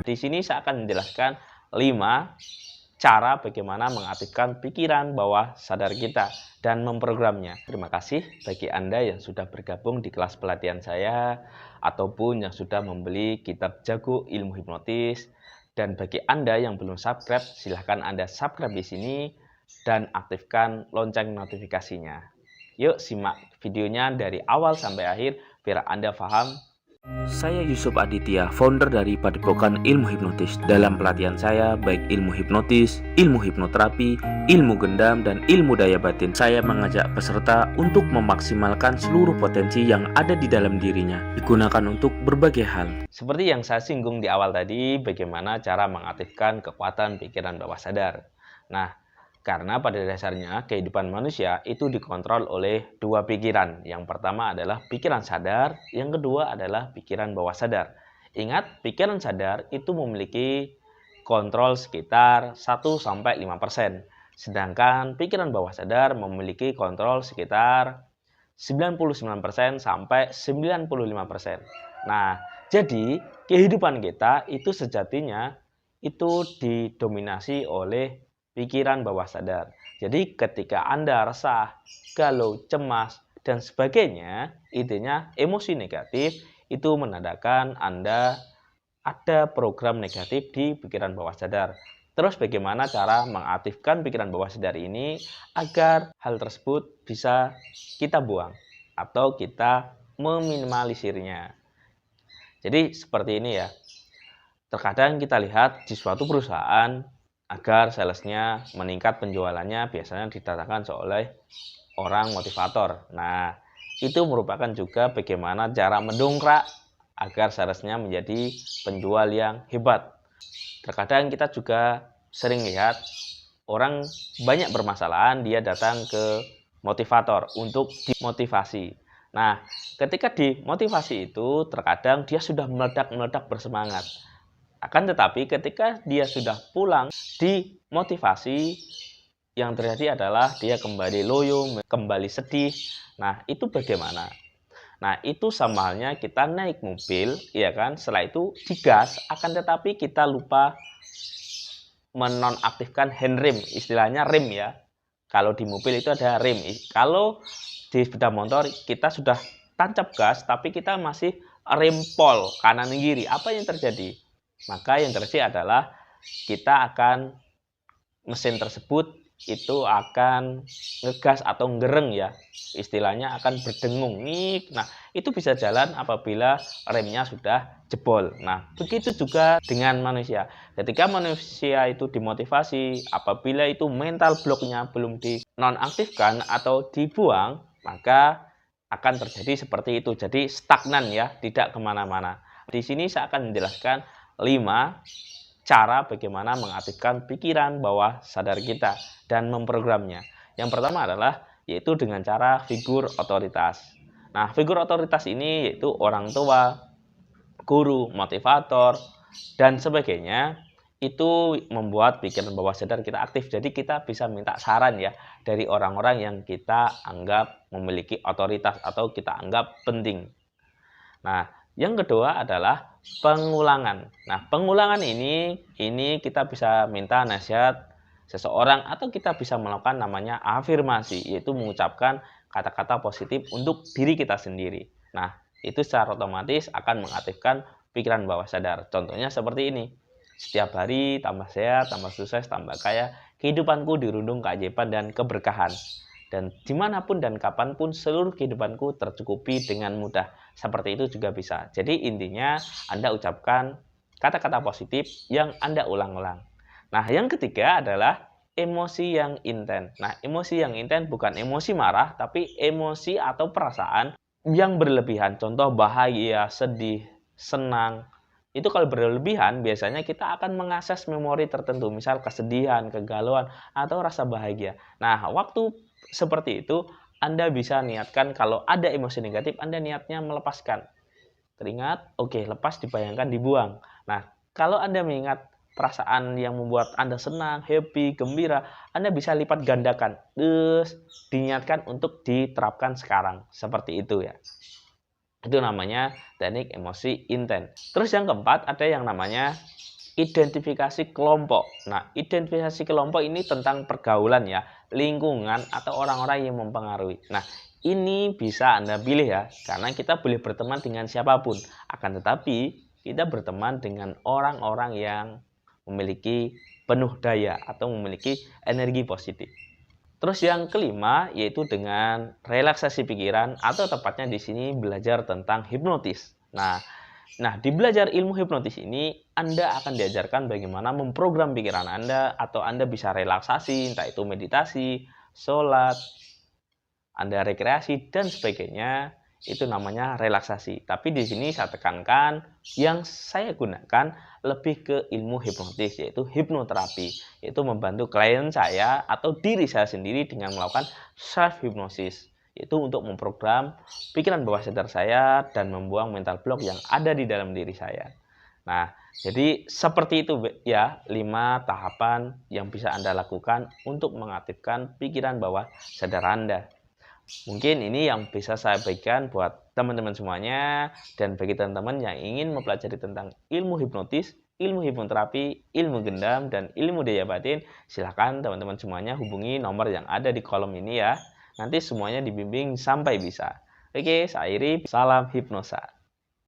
Di sini saya akan menjelaskan 5 cara bagaimana mengaktifkan pikiran bawah sadar kita dan memprogramnya. Terima kasih bagi Anda yang sudah bergabung di kelas pelatihan saya ataupun yang sudah membeli kitab Jago Ilmu Hipnotis. Dan bagi Anda yang belum subscribe, silahkan Anda subscribe di sini dan aktifkan lonceng notifikasinya. Yuk simak videonya dari awal sampai akhir biar Anda paham. Saya Yusuf Aditya, founder dari Padepokan Ilmu Hipnotis. Dalam pelatihan saya, baik ilmu hipnotis, ilmu hipnoterapi, ilmu gendam, dan ilmu daya batin, saya mengajak peserta untuk memaksimalkan seluruh potensi yang ada di dalam dirinya, digunakan untuk berbagai hal. Seperti yang saya singgung di awal tadi, bagaimana cara mengaktifkan kekuatan pikiran bawah sadar. Nah, karena pada dasarnya kehidupan manusia itu dikontrol oleh 2 pikiran. Yang pertama adalah pikiran sadar, yang kedua adalah pikiran bawah sadar. Ingat, pikiran sadar itu memiliki kontrol sekitar 1-5%. Sedangkan pikiran bawah sadar memiliki kontrol sekitar 99% sampai 95%. Nah, jadi kehidupan kita itu sejatinya itu didominasi oleh pikiran bawah sadar. Jadi ketika Anda resah, galau, cemas, dan sebagainya, intinya emosi negatif itu menandakan Anda ada program negatif di pikiran bawah sadar. Terus bagaimana cara mengaktifkan pikiran bawah sadar ini agar hal tersebut bisa kita buang atau kita meminimalisirnya. Jadi seperti ini ya. Terkadang kita lihat di suatu perusahaan agar salesnya meningkat penjualannya biasanya didatangkan oleh orang motivator. Nah, itu merupakan juga bagaimana cara mendongkrak agar salesnya menjadi penjual yang hebat. Terkadang kita juga sering lihat orang banyak bermasalahan, dia datang ke motivator untuk dimotivasi. Nah, ketika dimotivasi itu terkadang dia sudah meledak-meledak bersemangat. Akan tetapi ketika dia sudah pulang dimotivasi, yang terjadi adalah dia kembali loyo, kembali sedih. Nah, itu bagaimana? Nah, itu sama halnya kita naik mobil, ya kan? Setelah itu digas, akan tetapi kita lupa menonaktifkan handrem, istilahnya rem ya. Kalau di mobil itu ada rem. Kalau di sepeda motor kita sudah tancap gas, tapi kita masih rempol kanan kiri. Apa yang terjadi? Maka yang terjadi adalah kita akan mesin tersebut itu akan ngegas atau ngereng ya, istilahnya akan berdengung nih. Nah, itu bisa jalan apabila remnya sudah jebol. Nah, begitu juga dengan manusia. Ketika manusia itu dimotivasi, apabila itu mental blocknya belum dinonaktifkan atau dibuang, maka akan terjadi seperti itu. Jadi stagnan ya, tidak kemana-mana. Di sini saya akan menjelaskan 5 cara bagaimana mengaktifkan pikiran bawah sadar kita dan memprogramnya. Yang pertama adalah yaitu dengan cara figur otoritas. Nah, figur otoritas ini yaitu orang tua, guru, motivator, dan sebagainya. Itu membuat pikiran bawah sadar kita aktif. Jadi kita bisa minta saran ya dari orang-orang yang kita anggap memiliki otoritas atau kita anggap penting. Nah, yang kedua adalah pengulangan. Nah, pengulangan ini kita bisa minta nasihat seseorang atau kita bisa melakukan namanya afirmasi, yaitu mengucapkan kata-kata positif untuk diri kita sendiri. Nah, itu secara otomatis akan mengaktifkan pikiran bawah sadar. Contohnya seperti ini. Setiap hari tambah sehat, tambah sukses, tambah kaya, kehidupanku dirundung keajaiban dan keberkahan. Dan dimanapun dan kapanpun seluruh kehidupanku tercukupi dengan mudah. Seperti itu juga bisa. Jadi intinya Anda ucapkan kata-kata positif yang Anda ulang-ulang. Nah, yang ketiga adalah emosi yang intens. Nah, emosi yang intens bukan emosi marah, tapi emosi atau perasaan yang berlebihan. Contoh bahagia, sedih, senang. Itu kalau berlebihan biasanya kita akan mengakses memori tertentu, misal kesedihan, kegalauan, atau rasa bahagia. Nah, waktu seperti itu Anda bisa niatkan kalau ada emosi negatif, Anda niatnya melepaskan. Teringat, oke, lepas, dibayangkan, dibuang. Nah, kalau Anda mengingat perasaan yang membuat Anda senang, happy, gembira, Anda bisa lipat gandakan. Terus, diniatkan untuk diterapkan sekarang. Seperti itu ya. Itu namanya teknik emosi inten. Terus yang keempat ada yang namanya identifikasi kelompok. Nah, identifikasi kelompok ini tentang pergaulan ya, lingkungan atau orang-orang yang mempengaruhi. Nah, ini bisa Anda pilih ya, karena kita boleh berteman dengan siapapun. Akan tetapi, kita berteman dengan orang-orang yang memiliki penuh daya atau memiliki energi positif. Terus yang kelima yaitu dengan relaksasi pikiran atau tepatnya di sini belajar tentang hipnotis. Nah, di belajar ilmu hipnotis ini Anda akan diajarkan bagaimana memprogram pikiran Anda atau Anda bisa relaksasi, entah itu meditasi, sholat, Anda rekreasi dan sebagainya. Itu namanya relaksasi. Tapi di sini saya tekankan yang saya gunakan lebih ke ilmu hipnotis yaitu hipnoterapi, yaitu membantu klien saya atau diri saya sendiri dengan melakukan self hypnosis, yaitu untuk memprogram pikiran bawah sadar saya dan membuang mental block yang ada di dalam diri saya. Nah, jadi seperti itu ya 5 tahapan yang bisa Anda lakukan untuk mengaktifkan pikiran bawah sadar Anda. Mungkin ini yang bisa saya bagikan buat teman-teman semuanya, dan bagi teman-teman yang ingin mempelajari tentang ilmu hipnotis, ilmu hipnoterapi, ilmu gendam, dan ilmu daya batin, silahkan teman-teman semuanya hubungi nomor yang ada di kolom ini ya. Nanti semuanya dibimbing sampai bisa. Oke, saya akhiri. Salam hipnosa.